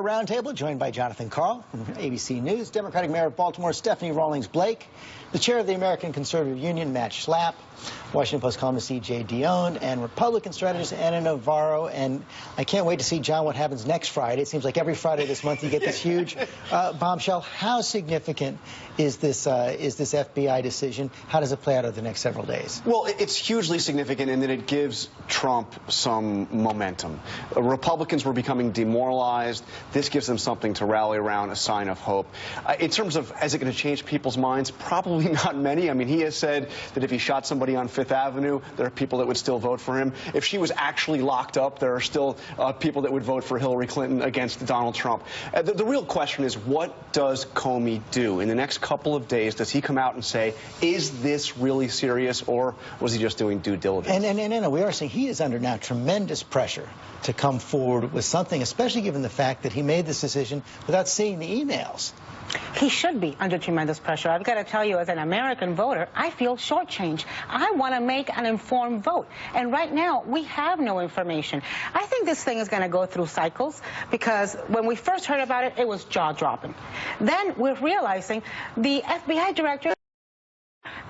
Roundtable, joined by Jonathan Karl from ABC News, Democratic Mayor of Baltimore Stephanie Rawlings-Blake, the chair of the American Conservative Union, Matt Schlapp, Washington Post columnist E.J. Dionne, and Republican strategist Ana Navarro. And I can't wait to see, John, what happens next Friday. It seems like every Friday this month you get this huge bombshell. How significant is this FBI decision? How does it play out over the next several days? Well, it's hugely significant in that it gives Trump some momentum. Republicans were becoming demoralized. This gives them something to rally around, a sign of hope. In terms of, is it going to change people's minds? Probably not many. I mean, he has said that if he shot somebody on Fifth Avenue, there are people that would still vote for him. If she was actually locked up, there are still people that would vote for Hillary Clinton against Donald Trump. The real question is, what does Comey do? In the next couple of days, does he come out and say, is this really serious, or was he just doing due diligence? And we are saying he is under now tremendous pressure to come forward with something, especially given the fact that he made this decision without seeing the emails. He should be under tremendous pressure. I've got to tell you, as an American voter, I feel shortchanged. I want to make an informed vote. And right now, we have no information. I think this thing is going to go through cycles, because when we first heard about it, it was jaw-dropping. Then we're realizing the FBI director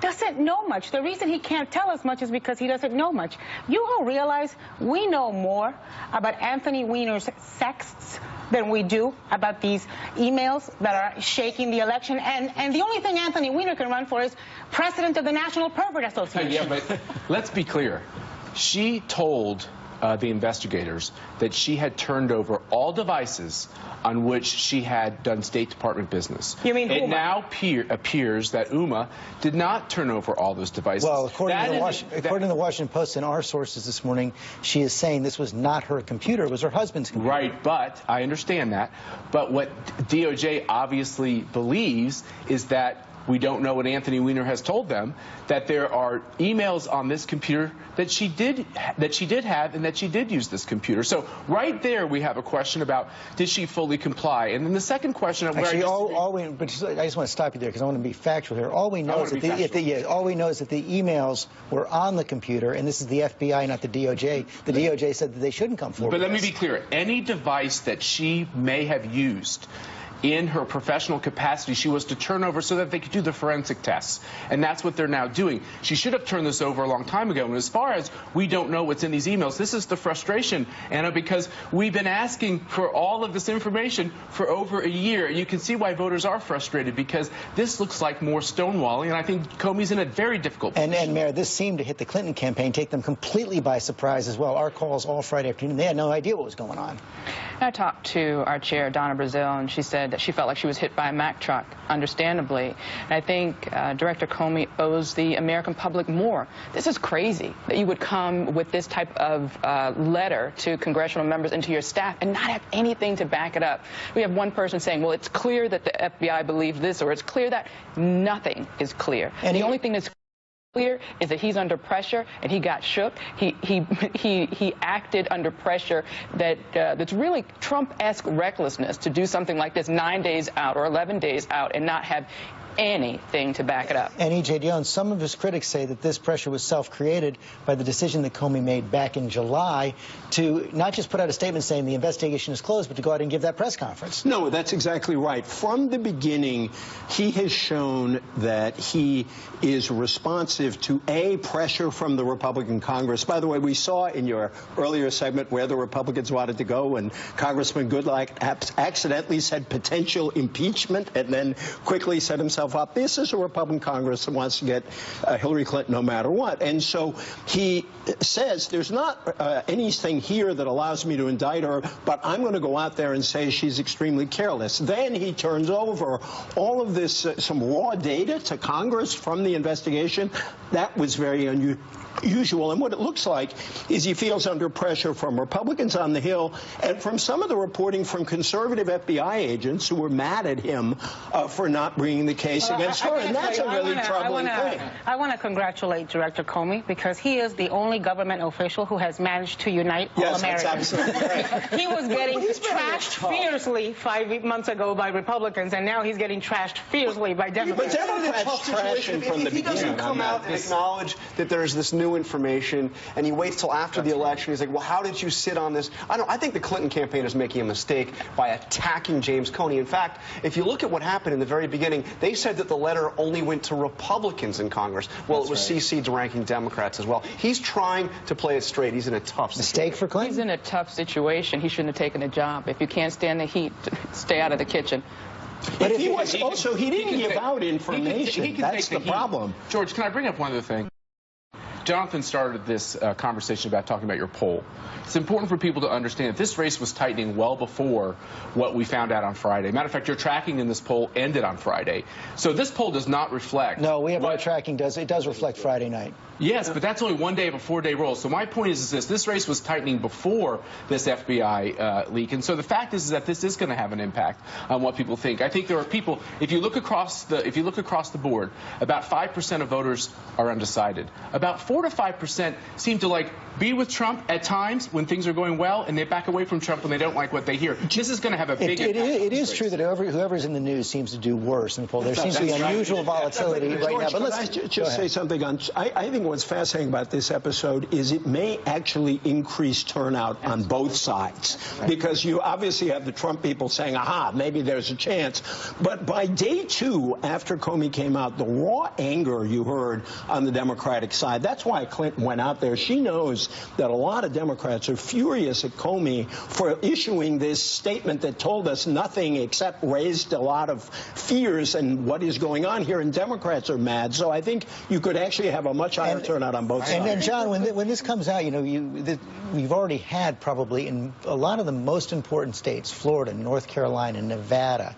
doesn't know much. The reason he can't tell us much is because he doesn't know much. You all realize we know more about Anthony Weiner's sexts than we do about these emails that are shaking the election. And the only thing Anthony Weiner can run for is president of the National Pervert Association. Yeah, but let's be clear. She told the investigators that she had turned over all devices on which she had done State Department business. You mean it Uma? now appears that Uma did not turn over all those devices. Well, according to the Washington Post and our sources this morning, she is saying this was not her computer, it was her husband's computer. Right, but I understand that. But what DOJ obviously believes is that we don't know what Anthony Weiner has told them, that there are emails on this computer that she did have and that she did use this computer. So right there we have a question about, did she fully comply? And then the second question, actually, I just want to stop you there because I want to be factual here. All we know is that the emails were on the computer, and this is the FBI, not the DOJ. The DOJ said that they shouldn't come forward. But let me be clear. Any device that she may have used in her professional capacity, she was to turn over so that they could do the forensic tests. And that's what they're now doing. She should have turned this over a long time ago. And as far as we don't know what's in these emails, this is the frustration, Anna, because we've been asking for all of this information for over a year. You can see why voters are frustrated, because this looks like more stonewalling, and I think Comey's in a very difficult position. And Mayor, this seemed to hit the Clinton campaign, take them completely by surprise as well. Our calls all Friday afternoon, they had no idea what was going on. I talked to our chair, Donna Brazile, and she said that she felt like she was hit by a Mack truck, understandably. And I think Director Comey owes the American public more. This is crazy that you would come with this type of letter to congressional members and to your staff and not have anything to back it up. We have one person saying, well, it's clear that the FBI believes this, or it's clear that nothing is clear. And the only thing that's clear is that he's under pressure, and he got shook. He acted under pressure that's really Trump-esque recklessness to do something like this 9 days out or 11 days out and not have anything to back it up. And E.J. Dionne, some of his critics say that this pressure was self-created by the decision that Comey made back in July to not just put out a statement saying the investigation is closed, but to go out and give that press conference. No, that's exactly right. From the beginning, he has shown that he is responsive to pressure from the Republican Congress. By the way, we saw in your earlier segment where the Republicans wanted to go, and Congressman Goodlatte accidentally said potential impeachment and then quickly set himself up. This is a Republican Congress that wants to get Hillary Clinton no matter what. And so he says there's not anything here that allows me to indict her, but I'm going to go out there and say she's extremely careless. Then he turns over all of this, some raw data to Congress from the investigation. That was very unusual. And what it looks like is he feels under pressure from Republicans on the Hill and from some of the reporting from conservative FBI agents who were mad at him for not bringing the case against her. And that's a really troubling thing. I want to congratulate Director Comey, because he is the only government official who has managed to unite all Americans. Yes, that's absolutely right. He was getting trashed fiercely 5 months ago by Republicans, and now he's getting trashed fiercely by Democrats. But Democrats trash him from the beginning. If he doesn't come out and acknowledge that there's this new new information, and he waits till after the election. He's like, well, how did you sit on this? I think the Clinton campaign is making a mistake by attacking James Comey. In fact, if you look at what happened in the very beginning, they said that the letter only went to Republicans in Congress. Well, it was CC'd to ranking Democrats as well. He's trying to play it straight. He's in a tough situation. Mistake for Clinton? He's in a tough situation. He shouldn't have taken a job. If you can't stand the heat, stay out of the kitchen. But if he was also, he didn't give out information. That's the problem. George, can I bring up one other thing? Jonathan started this conversation about talking about your poll. It's important for people to understand that this race was tightening well before what we found out on Friday. Matter of fact, your tracking in this poll ended on Friday. So this poll does not reflect. No, we have our tracking. It does reflect Friday night. Yes, but that's only 1 day of a 4-day roll. So my point is this race was tightening before this FBI leak. And so the fact is that this is going to have an impact on what people think. I think there are people, if you look across the board, about 5% of voters are undecided. About 4 to 5% seem to be with Trump at times when things are going well, and they back away from Trump when they don't like what they hear. This is going to have a big impact. It is true that whoever's in the news seems to do worse in the poll. There seems to be unusual volatility right now. But let's just say something on. I think what's fascinating about this episode is it may actually increase turnout on both sides, because you obviously have the Trump people saying, aha, maybe there's a chance. But by day 2, after Comey came out, the raw anger you heard on the Democratic side, that's why Clinton went out there. She knows that a lot of Democrats are furious at Comey for issuing this statement that told us nothing except raised a lot of fears and what is going on here, and Democrats are mad. So I think you could actually have a much higher turnout on both sides. And John, when this comes out, you've already had probably in a lot of the most important states, Florida, North Carolina, Nevada,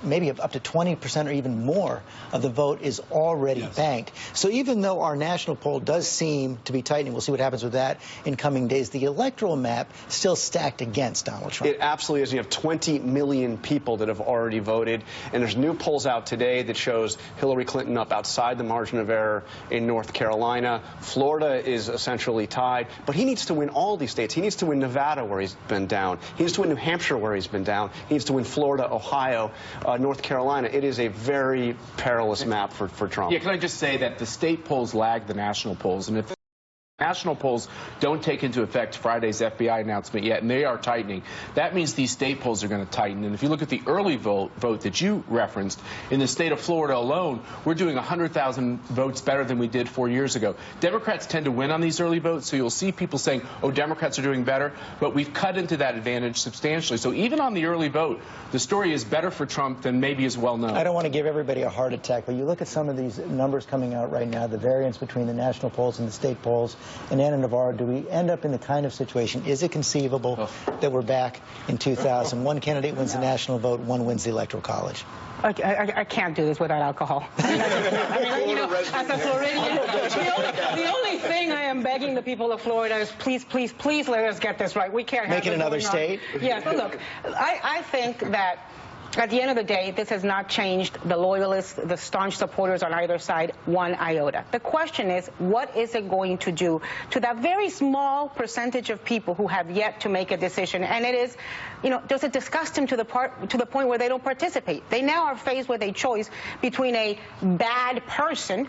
maybe up to 20% or even more of the vote is already banked. So even though our national poll does seem to be tightening, we'll see what happens with that in coming days, the electoral map still stacked against Donald Trump. It absolutely is. You have 20 million people that have already voted, and there's new polls out today that shows Hillary Clinton up outside the margin of error in North Carolina. Florida is essentially tied, but he needs to win all these states. He needs to win Nevada, where he's been down. He needs to win New Hampshire, where he's been down. He needs to win Florida, Ohio, North Carolina. It is a very perilous map for Trump. Yeah, can I just say that the state polls lag the national polls, and if national polls don't take into effect Friday's FBI announcement yet, and they are tightening, that means these state polls are going to tighten. And if you look at the early vote that you referenced, in the state of Florida alone, we're doing 100,000 votes better than we did 4 years ago. Democrats tend to win on these early votes, so you'll see people saying, oh, Democrats are doing better, but we've cut into that advantage substantially. So even on the early vote, the story is better for Trump than maybe is well known. I don't want to give everybody a heart attack, but you look at some of these numbers coming out right now, the variance between the national polls and the state polls, and Anna Navarro, do we end up in the kind of situation, is it conceivable that we're back in 2000? One candidate wins the national vote, one wins the Electoral College. I can't do this without alcohol. As a Floridian, the only thing I am begging the people of Florida is please, please, please let us get this right. We can't have Make it another state? Yes, but look, I think that at the end of the day, this has not changed the loyalists, the staunch supporters on either side one iota. The question is, what is it going to do to that very small percentage of people who have yet to make a decision? And it is, does it disgust them to the point where they don't participate? They now are faced with a choice between a bad person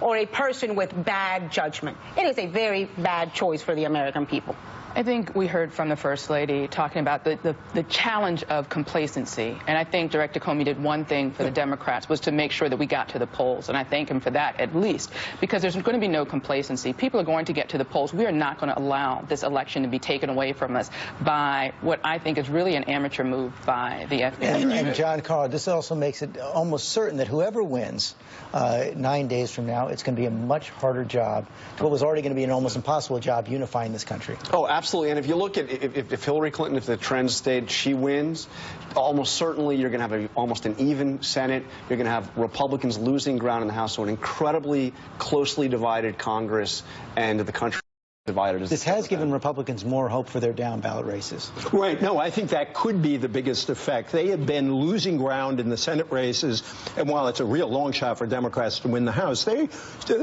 or a person with bad judgment. It is a very bad choice for the American people. I think we heard from the First Lady talking about the challenge of complacency. And I think Director Comey did one thing for the Democrats, was to make sure that we got to the polls. And I thank him for that, at least, because there's going to be no complacency. People are going to get to the polls. We are not going to allow this election to be taken away from us by what I think is really an amateur move by the FBI. And John Carr, this also makes it almost certain that whoever wins 9 days from now, it's going to be a much harder job to what was already going to be an almost impossible job unifying this country. Oh, absolutely. And if you look at if Hillary Clinton, if the trend stayed, she wins, almost certainly you're going to have almost an even Senate. You're going to have Republicans losing ground in the House, so an incredibly closely divided Congress, and the country divided. This has given Republicans more hope for their down-ballot races. Right. No, I think that could be the biggest effect. They had been losing ground in the Senate races, and while it's a real long shot for Democrats to win the House, there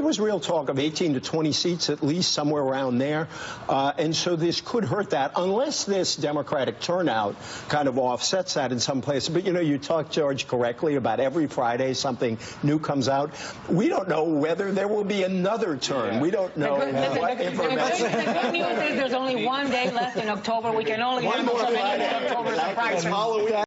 was real talk of 18 to 20 seats at least, somewhere around there. And so this could hurt that, unless this Democratic turnout kind of offsets that in some places. But, you know, you talked, George, correctly about every Friday something new comes out. We don't know whether there will be another turn. Yeah. We don't know what information. The good news is there's only one day left in October. We can only have until the end of October.